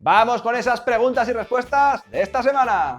Vamos con esas preguntas y respuestas de esta semana.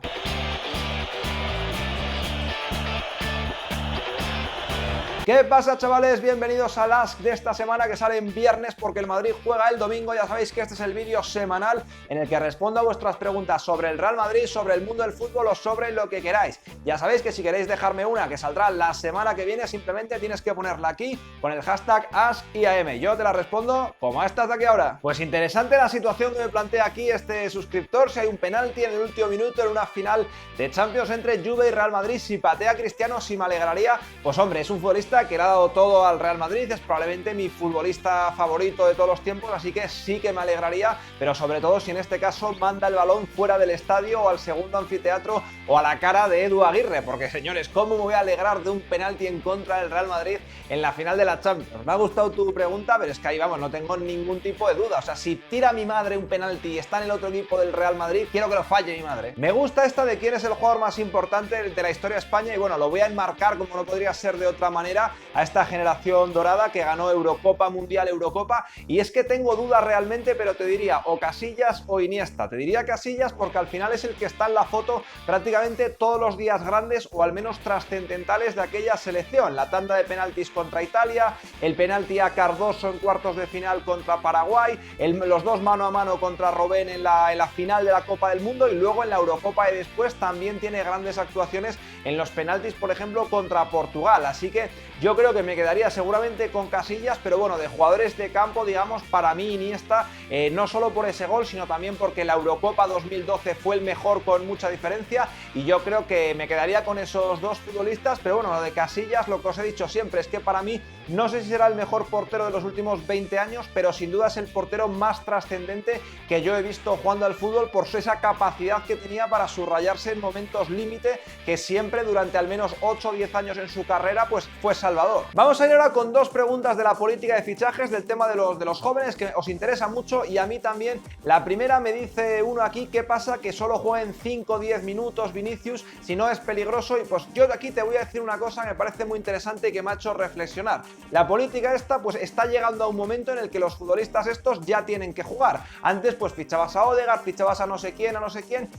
¿Qué pasa, chavales? Bienvenidos al Ask de esta semana, que sale en viernes porque el Madrid juega el domingo. Ya sabéis que este es el vídeo semanal en el que respondo a vuestras preguntas sobre el Real Madrid, sobre el mundo del fútbol o sobre lo que queráis. Ya sabéis que si queréis dejarme una que saldrá la semana que viene, simplemente tienes que ponerla aquí con el hashtag AskIAM. Yo te la respondo como estas de aquí ahora. Pues interesante la situación que me plantea aquí este suscriptor. Si hay un penalti en el último minuto en una final de Champions entre Juve y Real Madrid, si patea Cristiano, si me alegraría. Pues hombre, es un futbolista que le ha dado todo al Real Madrid, es probablemente mi futbolista favorito de todos los tiempos, así que sí que me alegraría, pero sobre todo si en este caso manda el balón fuera del estadio o al segundo anfiteatro o a la cara de Edu Aguirre, porque señores, ¿cómo me voy a alegrar de un penalti en contra del Real Madrid en la final de la Champions? Me ha gustado tu pregunta, pero es que ahí vamos, no tengo ningún tipo de duda. O sea, si tira mi madre un penalti y está en el otro equipo del Real Madrid, quiero que lo falle mi madre. Me gusta esta de quién es el jugador más importante de la historia de España, y bueno, lo voy a enmarcar, como no podría ser de otra manera, a esta generación dorada que ganó Eurocopa, Mundial, Eurocopa. Y es que tengo dudas realmente, pero te diría o Casillas o Iniesta. Te diría Casillas porque al final es el que está en la foto prácticamente todos los días grandes o al menos trascendentales de aquella selección. La tanda de penaltis contra Italia, el penalti a Cardoso en cuartos de final contra Paraguay, los dos mano a mano contra Robben en la final de la Copa del Mundo, y luego en la Eurocopa y después también tiene grandes actuaciones en los penaltis, por ejemplo, contra Portugal. Así que yo creo que me quedaría seguramente con Casillas, pero bueno, de jugadores de campo, digamos, para mí Iniesta, no solo por ese gol, sino también porque la Eurocopa 2012 fue el mejor con mucha diferencia, y yo creo que me quedaría con esos dos futbolistas. Pero bueno, lo de Casillas, lo que os he dicho siempre, es que para mí, no sé si será el mejor portero de los últimos 20 años, pero sin duda es el portero más trascendente que yo he visto jugando al fútbol, por esa capacidad que tenía para subrayarse en momentos límite, que siempre durante al menos 8 o 10 años en su carrera pues fue salvador. Vamos a ir ahora con dos preguntas de la política de fichajes, del tema de los jóvenes, que os interesa mucho y a mí también. La primera, me dice uno aquí, ¿qué pasa que solo jueguen 5 o 10 minutos Vinicius si no es peligroso? Y pues yo de aquí te voy a decir una cosa que me parece muy interesante y que me ha hecho reflexionar. La política esta pues está llegando a un momento en el que los futbolistas estos ya tienen que jugar. Antes pues fichabas a Odegaard, fichabas a no sé quién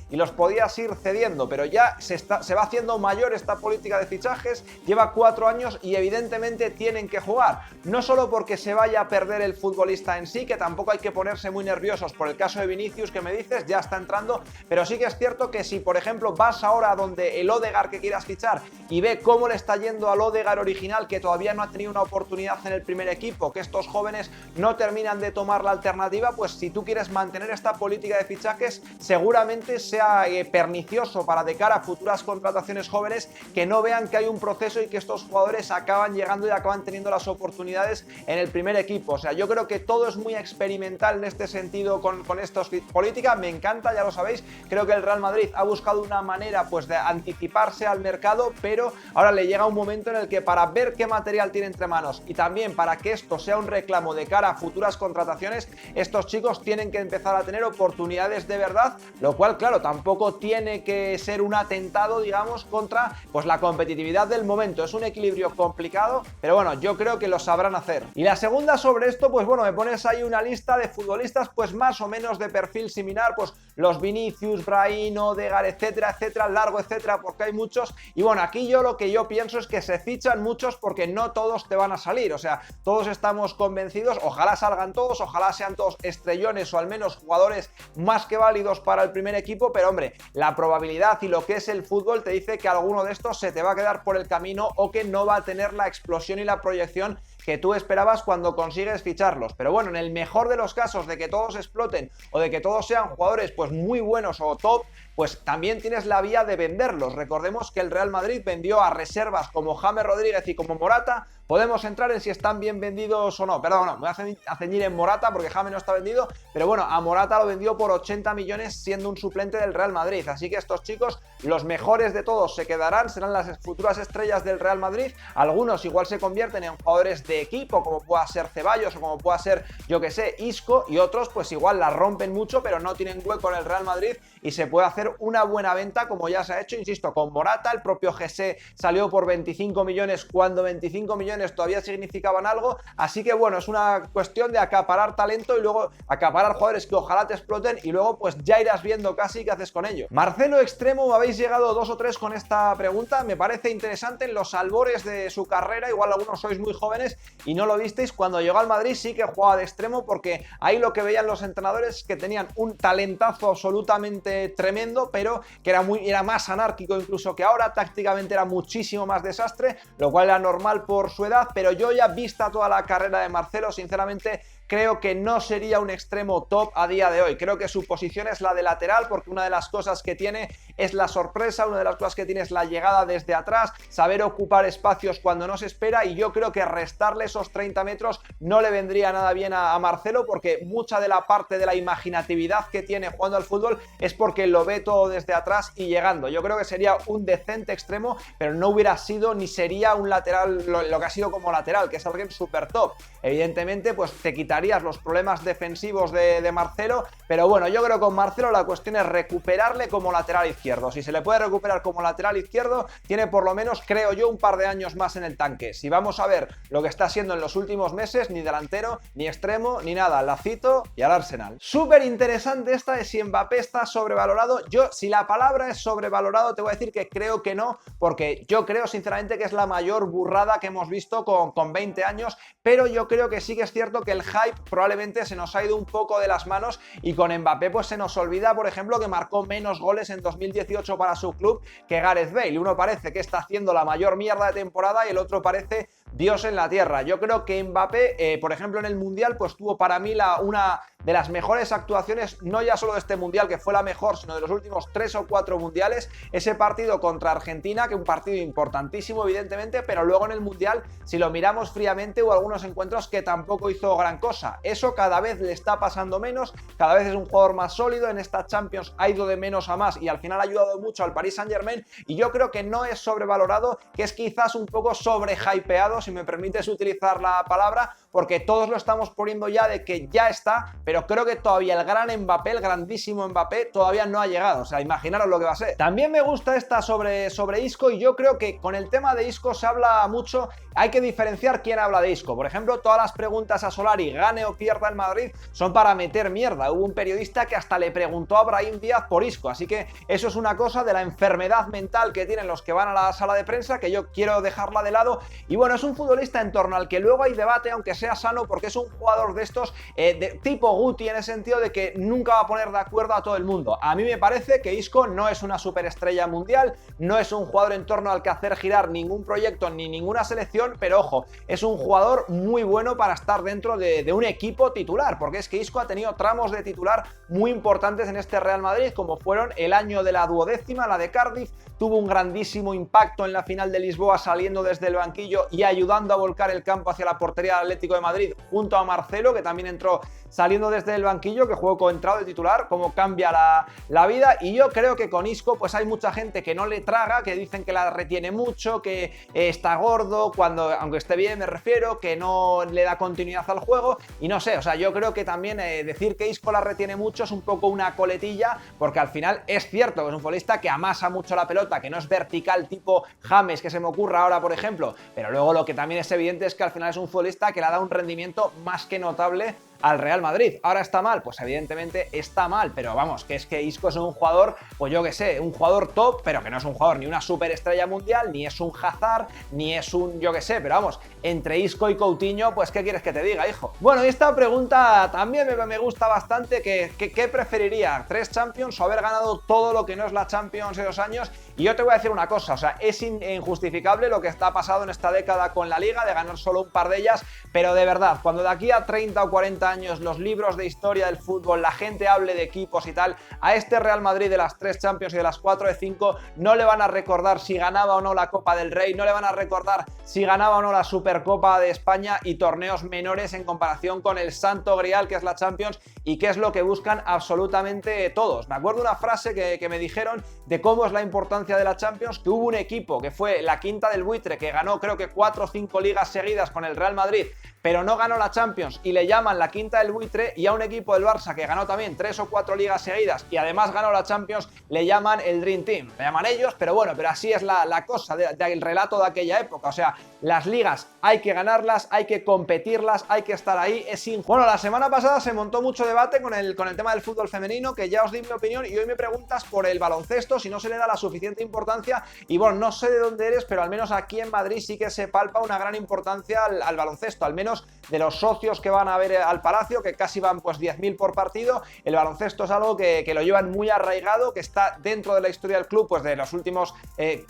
y los podías ir cediendo, pero ya se va haciendo mayor esta política de fichajes, lleva 4 años y evidentemente tienen que jugar. No solo porque se vaya a perder el futbolista en sí, que tampoco hay que ponerse muy nerviosos por el caso de Vinicius que me dices, ya está entrando, pero sí que es cierto que si por ejemplo vas ahora donde el Odegaard que quieras fichar y ve cómo le está yendo al Odegaard original, que todavía no ha tenido una oportunidad en el primer equipo, que estos jóvenes no terminan de tomar la alternativa, pues si tú quieres mantener esta política de fichajes, seguramente sea pernicioso para de cara a futuras contrataciones jóvenes, que no vean que hay un proceso y que estos jugadores acaban llegando y acaban teniendo las oportunidades en el primer equipo. O sea, yo creo que todo es muy experimental en este sentido con estos política. Me encanta, ya lo sabéis, creo que el Real Madrid ha buscado una manera pues de anticiparse al mercado, pero ahora le llega un momento en el que, para ver qué material tiene entre manos y también para que esto sea un reclamo de cara a futuras contrataciones, estos chicos tienen que empezar a tener oportunidades de verdad, lo cual, claro, tampoco tiene que ser un atentado, digamos, contra pues la competitividad del momento. Es un equilibrio complicado, pero bueno, yo creo que lo sabrán hacer. Y la segunda sobre esto, pues bueno, me pones ahí una lista de futbolistas pues más o menos de perfil similar, pues los Vinicius, Brahim, Odegaard, etcétera, etcétera, largo, etcétera, porque hay muchos. Y bueno, aquí yo lo que yo pienso es que se fichan muchos porque no todos te van a salir. O sea, todos estamos convencidos, ojalá salgan todos, ojalá sean todos estrellones o al menos jugadores más que válidos para el primer equipo, pero hombre, la probabilidad y lo que es el fútbol te dice que alguno de estos se te va a quedar por el camino o que no va a tener la explosión y la proyección que tú esperabas cuando consigues ficharlos. Pero bueno, en el mejor de los casos de que todos exploten o de que todos sean jugadores pues muy buenos o top, pues también tienes la vía de venderlos. Recordemos que el Real Madrid vendió a reservas como James Rodríguez y como Morata. Podemos entrar en si están bien vendidos o no. Perdón, no, me voy a ceñir en Morata porque James no está vendido, pero bueno, a Morata lo vendió por 80 millones siendo un suplente del Real Madrid. Así que estos chicos, los mejores de todos, se quedarán, serán las futuras estrellas del Real Madrid. Algunos igual se convierten en jugadores de equipo, como pueda ser Ceballos o como pueda ser, yo que sé, Isco, y otros pues igual la rompen mucho, pero no tienen hueco en el Real Madrid y se puede hacer una buena venta, como ya se ha hecho, insisto, con Morata. El propio Jesse salió por 25 millones, cuando 25 millones años todavía significaban algo, así que bueno, es una cuestión de acaparar talento y luego acaparar jugadores que ojalá te exploten y luego pues ya irás viendo casi qué haces con ello. Marcelo Extremo, habéis llegado 2 o 3 con esta pregunta, me parece interesante. En los albores de su carrera, igual algunos sois muy jóvenes y no lo visteis, cuando llegó al Madrid sí que jugaba de extremo, porque ahí lo que veían los entrenadores es que tenían un talentazo absolutamente tremendo, pero que era más anárquico incluso que ahora, tácticamente era muchísimo más desastre, lo cual era normal por su edad, pero yo ya vista toda la carrera de Marcelo, sinceramente creo que no sería un extremo top a día de hoy. Creo que su posición es la de lateral, porque una de las cosas que tiene es la sorpresa, una de las cosas que tiene es la llegada desde atrás, saber ocupar espacios cuando no se espera, y yo creo que restarle esos 30 metros no le vendría nada bien a Marcelo, porque mucha de la parte de la imaginatividad que tiene jugando al fútbol es porque lo ve todo desde atrás y llegando. Yo creo que sería un decente extremo, pero no hubiera sido ni sería un lateral lo que ha sido como lateral, que es alguien súper top. Evidentemente, pues te quitaría los problemas defensivos de Marcelo, pero bueno, yo creo que con Marcelo la cuestión es recuperarle como lateral izquierdo. Si se le puede recuperar como lateral izquierdo, tiene por lo menos, creo yo, un par de años más en el tanque. Si vamos a ver lo que está siendo en los últimos meses, ni delantero, ni extremo, ni nada, Lacito y al Arsenal. Súper interesante esta de si Mbappé está sobrevalorado. Yo, si la palabra es sobrevalorado, te voy a decir que creo que no, porque yo creo sinceramente que es la mayor burrada que hemos visto con 20 años, pero yo creo que sí que es cierto que el hype probablemente se nos ha ido un poco de las manos, y con Mbappé pues se nos olvida, por ejemplo, que marcó menos goles en 2018 para su club que Gareth Bale. Uno parece que está haciendo la mayor mierda de temporada y el otro parece Dios en la tierra. Yo creo que Mbappé, por ejemplo, en el Mundial, pues tuvo para mí una de las mejores actuaciones, no ya solo de este Mundial, que fue la mejor, sino de los últimos 3 o 4 Mundiales. Ese partido contra Argentina, que un partido importantísimo, evidentemente, pero luego en el Mundial, si lo miramos fríamente, hubo algunos encuentros que tampoco hizo gran cosa. Eso cada vez le está pasando menos, cada vez es un jugador más sólido. En esta Champions ha ido de menos a más y al final ha ayudado mucho al Paris Saint-Germain, y yo creo que no es sobrevalorado, que es quizás un poco sobrehypeado, si me permites utilizar la palabra, porque todos lo estamos poniendo ya de que ya está, pero creo que todavía el gran Mbappé, el grandísimo Mbappé, todavía no ha llegado. O sea, imaginaros lo que va a ser. También me gusta esta sobre Isco, y yo creo que con el tema de Isco se habla mucho. Hay que diferenciar quién habla de Isco. Por ejemplo, todas las preguntas a Solari, gane o pierda el Madrid, son para meter mierda. Hubo un periodista que hasta le preguntó a Brahim Díaz por Isco, así que eso es una cosa de la enfermedad mental que tienen los que van a la sala de prensa, que yo quiero dejarla de lado. Y bueno, es un futbolista en torno al que luego hay debate, aunque sea sano, porque es un jugador de estos de tipo Guti, en el sentido de que nunca va a poner de acuerdo a todo el mundo. A mí me parece que Isco no es una superestrella mundial, no es un jugador en torno al que hacer girar ningún proyecto ni ninguna selección, pero ojo, es un jugador muy bueno para estar dentro de un equipo titular, porque es que Isco ha tenido tramos de titular muy importantes en este Real Madrid, como fueron el año de la 12ª, la de Cardiff. Tuvo un grandísimo impacto en la final de Lisboa, saliendo desde el banquillo y ayudando a volcar el campo hacia la portería del Atlético de Madrid, junto a Marcelo, que también entró saliendo desde el banquillo, que jugó coentrado de titular. Cómo cambia la vida. Y yo creo que con Isco pues hay mucha gente que no le traga, que dicen que la retiene mucho, que está gordo, cuando, aunque esté bien me refiero, que no le da continuidad al juego, y no sé, o sea, yo creo que también decir que Isco la retiene mucho es un poco una coletilla, porque al final es cierto que es un futbolista que amasa mucho la pelota, que no es vertical tipo James, que se me ocurra ahora, por ejemplo, pero luego lo que también es evidente es que al final es un futbolista que le ha dado un rendimiento más que notable al Real Madrid. ¿Ahora está mal? Pues evidentemente está mal, pero vamos, que es que Isco es un jugador, pues yo que sé, un jugador top, pero que no es un jugador ni una superestrella mundial, ni es un Hazard, ni es un yo que sé, pero vamos, entre Isco y Coutinho, pues ¿qué quieres que te diga, hijo? Bueno, y esta pregunta también me gusta bastante, ¿qué preferiría? ¿3 Champions o haber ganado todo lo que no es la Champions en 2 años? Y yo te voy a decir una cosa, o sea, es injustificable lo que está pasado en esta década con la Liga, de ganar solo un par de ellas, pero de verdad, cuando de aquí a 30 o 40 años los libros de historia del fútbol, la gente hable de equipos y tal, a este Real Madrid de las 3 Champions y de las 4 de 5 no le van a recordar si ganaba o no la Copa del Rey, no le van a recordar si ganaba o no la Supercopa de España y torneos menores en comparación con el santo grial que es la Champions, y que es lo que buscan absolutamente todos. Me acuerdo una frase que me dijeron de cómo es la importancia de la Champions, que hubo un equipo que fue la Quinta del Buitre, que ganó creo que 4 o 5 ligas seguidas con el Real Madrid, pero no ganó la Champions, y le llaman la Quinta quinta del buitre, y a un equipo del Barça que ganó también 3 o 4 ligas seguidas y además ganó la Champions, le llaman el Dream Team. Le llaman ellos, pero bueno, pero así es la cosa del relato de aquella época. O sea, las ligas hay que ganarlas, hay que competirlas, hay que estar ahí. Bueno, la semana pasada se montó mucho debate con el tema del fútbol femenino, que ya os di mi opinión, y hoy me preguntas por el baloncesto, si no se le da la suficiente importancia. Y bueno, no sé de dónde eres, pero al menos aquí en Madrid sí que se palpa una gran importancia al baloncesto, al menos de los socios que van a ver al Palacio, que casi van pues 10.000 por partido. El baloncesto es algo que lo llevan muy arraigado, que está dentro de la historia del club pues de los últimos,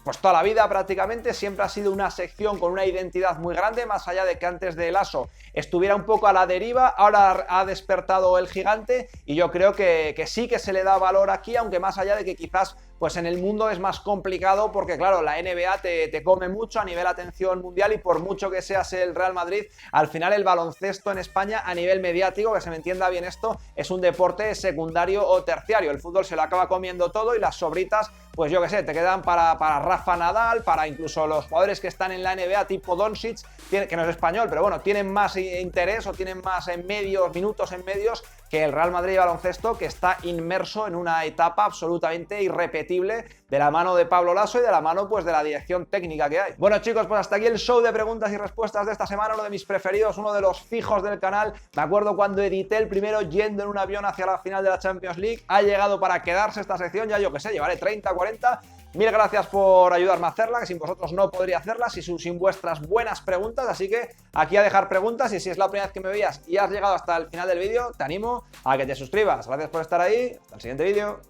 pues toda la vida prácticamente. Siempre ha sido una sección con una identidad muy grande, más allá de que antes del ASO estuviera un poco a la deriva, ahora ha despertado el gigante, y yo creo que sí que se le da valor aquí, aunque más allá de que quizás pues en el mundo es más complicado, porque claro, la NBA te come mucho a nivel atención mundial, y por mucho que seas el Real Madrid, al final el baloncesto en España a nivel mediático, que se me entienda bien esto, es un deporte secundario o terciario. El fútbol se lo acaba comiendo todo, y las sobritas, pues yo que sé, te quedan para Rafa Nadal, para incluso los jugadores que están en la NBA tipo Doncic, que no es español, pero bueno, tienen más interés o tienen más minutos en medios que el Real Madrid baloncesto, que está inmerso en una etapa absolutamente irrepetible de la mano de Pablo Lasso y de la mano pues de la dirección técnica que hay. Bueno, chicos, pues hasta aquí el show de preguntas y respuestas de esta semana, uno de mis preferidos, uno de los fijos del canal. Me acuerdo cuando edité el primero yendo en un avión hacia la final de la Champions League. Ha llegado para quedarse esta sección, ya yo que sé, llevaré 30, 40. Mil gracias por ayudarme a hacerla, que sin vosotros no podría hacerla, sin vuestras buenas preguntas. Así que aquí a dejar preguntas, y si es la primera vez que me veías y has llegado hasta el final del vídeo, te animo a que te suscribas. Gracias por estar ahí, hasta el siguiente vídeo.